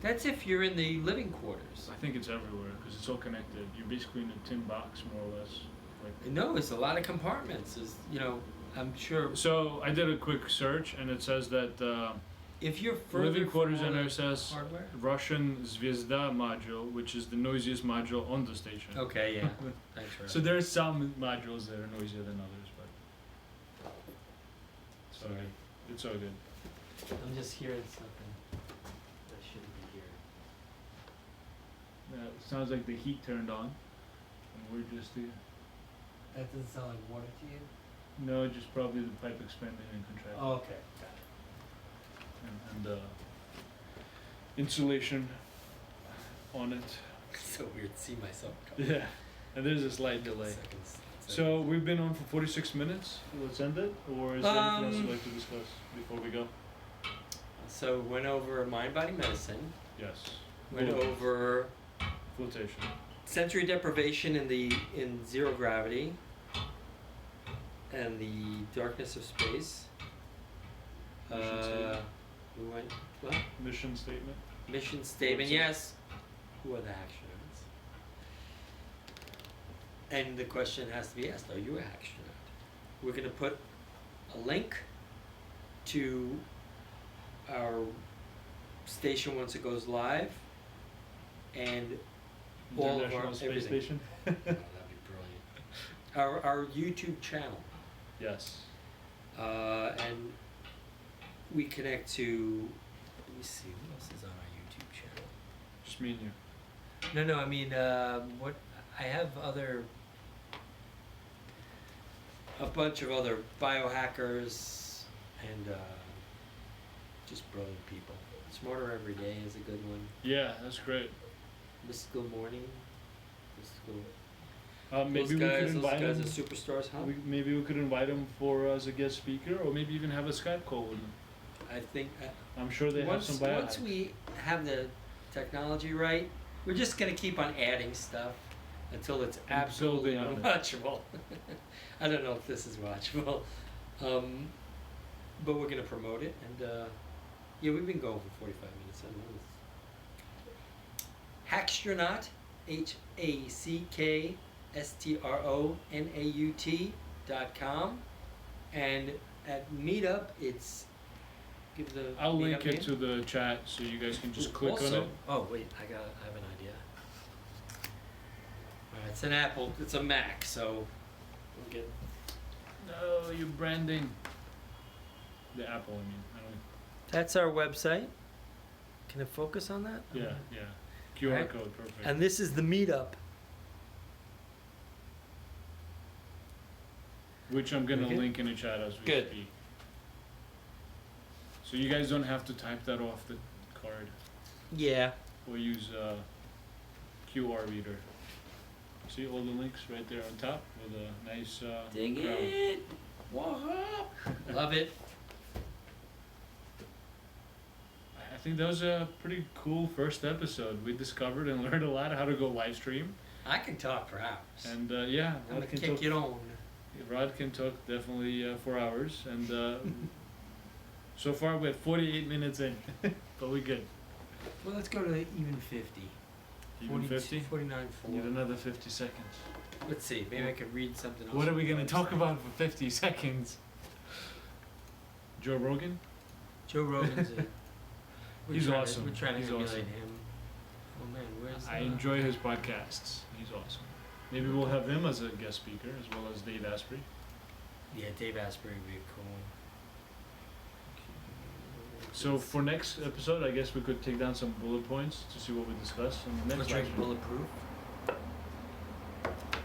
That's if you're in the living quarters. I think it's everywhere because it's all connected. You're basically in a tin box, more or less. No, it's a lot of compartments. I'm sure. So I did a quick search, and it says that if you're further living quarters from in SS hardware? Russian Zvezda module, which is the noisiest module on the station. Okay, yeah, that's right. So there's some modules that are noisier than others, but it's all good. I'm just hearing something that I shouldn't be hearing. It sounds like the heat turned on, and we're just That doesn't sound like water to you? no, just probably the pipe expanding and contracting. Oh, okay, got it. And insulation on it. So weird to see myself. Yeah, and there's a slight delay. So we've been on for 46 minutes. Let's end it, or is there anything else you'd like to discuss before we go? So went over mind body medicine. Yes. Went over Flotation. sensory deprivation in zero gravity and the darkness of space. Mission statement. We went what? Mission statement. Mission statement. What's it? Yes. Who are the astronauts? And the question has to be asked: are you an astronaut? We're going to put a link to our station once it goes live, and all of our International Space everything. Station. Oh, that'd be brilliant. Our YouTube channel, Yes. and we connect to. Let me see what else is on our YouTube channel. Just me and you. No, I mean, what I have a bunch of other biohackers and just brilliant people. Smarter Every Day is a good one. Yeah, that's great. Mystical Morning. Mystical. Maybe those we could guys invite are him. superstars, huh? Maybe we could invite him for as a guest speaker, or maybe even have a Skype call with him. I think I'm sure they once have some biohacks. once we have the technology right, we're just gonna keep on adding stuff until it's absolutely building on it. unwatchable. I don't know if this is watchable, but we're gonna promote it, and yeah, we've been going for 45 minutes. I know it's hackstronaut, and at Meetup, it's give the. I'll link Meetup it name. to the chat so you guys can just Ooh, click also, on it. Oh wait, I have an idea. Alright, it's an Apple, it's a Mac, so we'll get. No, you're branding. The Apple, I mean. I don't. That's our website. Can it focus on that? Yeah, yeah. QR Alright. code, perfect. And this is the Meetup. Which I'm gonna Okay. link in the chat as we Good. speak. So you guys don't have to type that off the card Yeah. or use QR reader. See all the links right there on top with a nice Dig crown. it. Whoa. Love it. I think that was a pretty cool first episode. We discovered and learned a lot how to go live stream. I can talk for hours. And yeah, I'm gonna Rod can kick talk. it on. Rod can talk definitely for hours. And so far we're 48 minutes in, but we're good. Well, let's go to even 50. Even 50? 49, 4. Need another 50 seconds. Let's see. Maybe I could read something else. What are we from gonna the talk website. about for 50 seconds? Joe Rogan? Joe Rogan's in. He's awesome. We're trying to He's emulate awesome. him. Oh man, where's I enjoy his podcasts. He's awesome. Maybe we'll have him as a guest speaker as well as Dave Asprey. Yeah, Dave Asprey would be cool. So for next episode, I guess we could take down some bullet points to see what we discuss in the next Let's drink episode. bulletproof.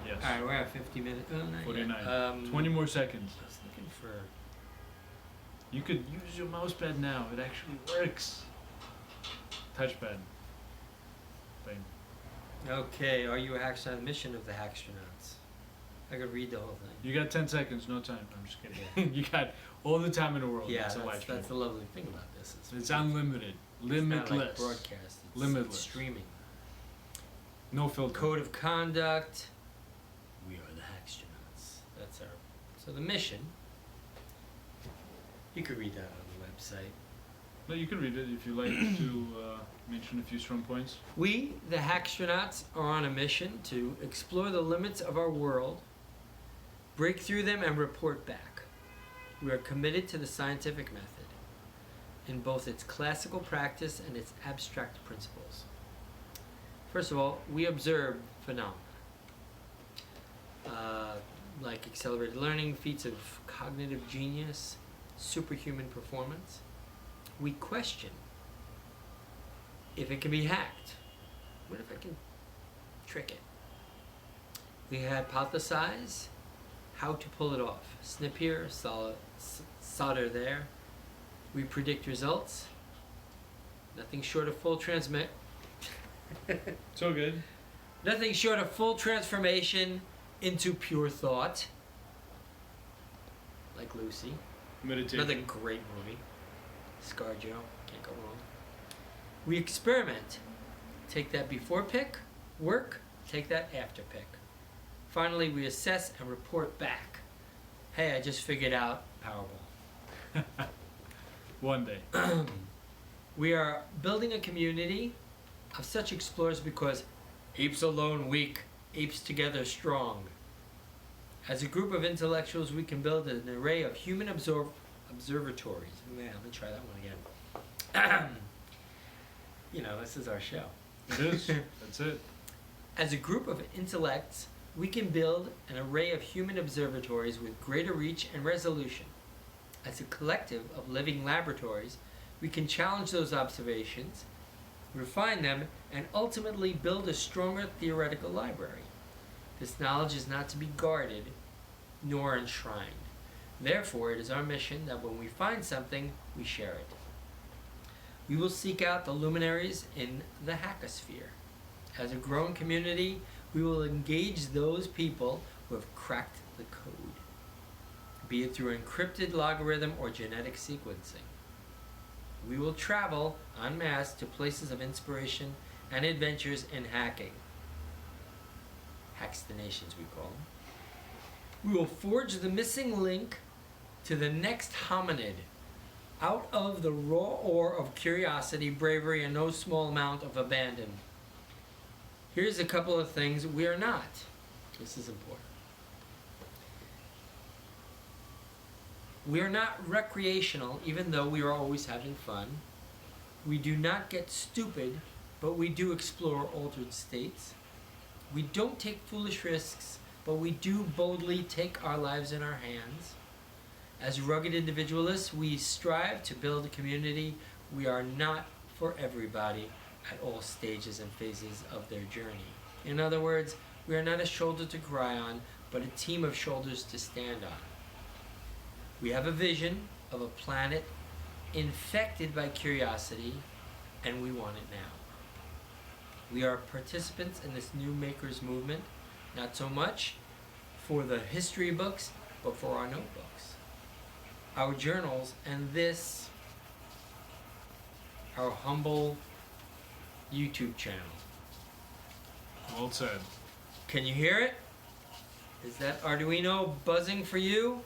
Yes. Alright, we're at 50 minutes. Oh, not yet. 49. 20 more seconds. I was looking for. You could use your mouse pad now. It actually works. Touchpad. Thing. Okay, are you a hackster? Mission of the Hackstronauts. I could read the whole thing. You got 10 seconds, no time. I'm just kidding. You got all the time in the world. Yeah, That's a live stream. that's the lovely thing about this. It's unlimited. It's not like Limitless. broadcast. It's Limitless. streaming. No filter. Code of conduct. We are the Hackstronauts. That's our. So the mission. You could read that on the website. No, you can read it if you like to mention a few strong points. We, the Hackstronauts, are on a mission to explore the limits of our world, break through them, and report back. We are committed to the scientific method in both its classical practice and its abstract principles. First of all, we observe phenomena like accelerated learning, feats of cognitive genius, superhuman performance. We question if it can be hacked. What if I can trick it? We hypothesize how to pull it off. Snip here, solder there. We predict results. Nothing short of full transmit. So good. Nothing short of full transformation into pure thought. Like Lucy. Meditation. Another great movie. ScarJo. Can't go wrong. We experiment. Take that before pick Work, take that after pick. Finally, we assess and report back. Hey, I just figured out Powerball. One day. We are building a community of such explorers because apes alone weak, apes together strong. As a group of intellectuals, we can build an array of human observatories. Man, let me try that one again. You know, this is our show. It is. That's it. As a group of intellects, we can build an array of human observatories with greater reach and resolution. As a collective of living laboratories, we can challenge those observations, refine them, and ultimately build a stronger theoretical library. This knowledge is not to be guarded nor enshrined. Therefore, it is our mission that when we find something, we share it. We will seek out the luminaries in the hackosphere. As a growing community, we will engage those people who have cracked the code, be it through encrypted logarithm or genetic sequencing. We will travel en masse to places of inspiration and adventures in hacking. Hackstinations, we call them. We will forge the missing link to the next hominid out of the raw ore of curiosity, bravery, and no small amount of abandon. Here's a couple of things we are not. This is important. We are not recreational, even though we are always having fun. We do not get stupid, but we do explore altered states. We don't take foolish risks, but we do boldly take our lives in our hands. As rugged individualists, we strive to build a community. We are not for everybody at all stages and phases of their journey. In other words, we are not a shoulder to cry on, but a team of shoulders to stand on. We have a vision of a planet infected by curiosity, and we want it now. We are participants in this new makers movement, not so much for the history books, but for our notebooks, our journals, and this, our humble YouTube channel. Well said. Can you hear it? Is that Arduino buzzing for you?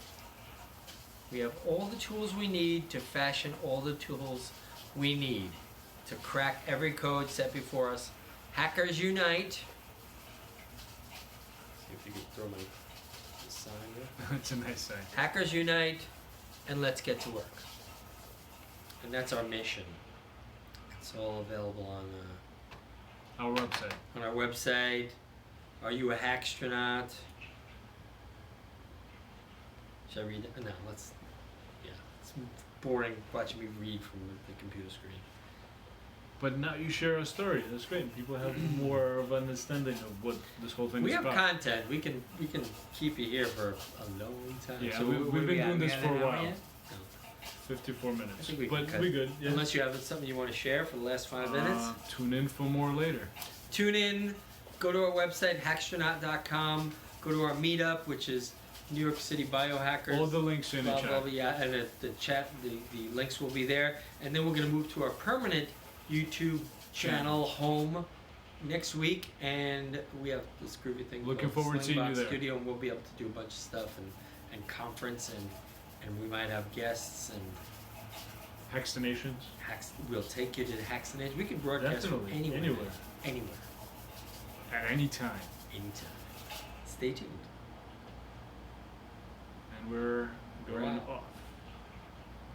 We have all the tools we need to fashion all the tools we need to crack every code set before us. Hackers unite. See if you can throw my sign there. That's a nice sign. Hackers unite, and let's get to work. And that's our mission. It's all available Our website. on our website. Are you a hackstronaut? Should I read it? No, let's. Yeah, it's boring watching me read from the computer screen. But now you share a story. That's great. People have more of an understanding of what this whole thing We is have about. content. We can keep you here for a long time. Yeah, So we've what been do we got? doing We this got for a an hour while. yet? No. 54 I minutes. think we But can cut. we good. Yeah. Unless you have something you want to share for the last 5 minutes. Tune in for more later. Tune in. Go to our website, hackstronaut.com. Go to our meetup, which is New York City Biohackers. All the links in the blah, chat. blah, blah, yeah, and the chat, the links will be there. And then we're going to move to our permanent YouTube channel home next week, and we have this groovy thing Looking called forward to seeing you Slingbox there. Studio, and we'll be able to do a bunch of stuff and conference, and we might have guests and Hackstinations. hacks. We'll take you to the Hackstination. We can broadcast Definitely. from anywhere. Anywhere. Anywhere. At any time. Anytime. Stay tuned. And we're going out. off.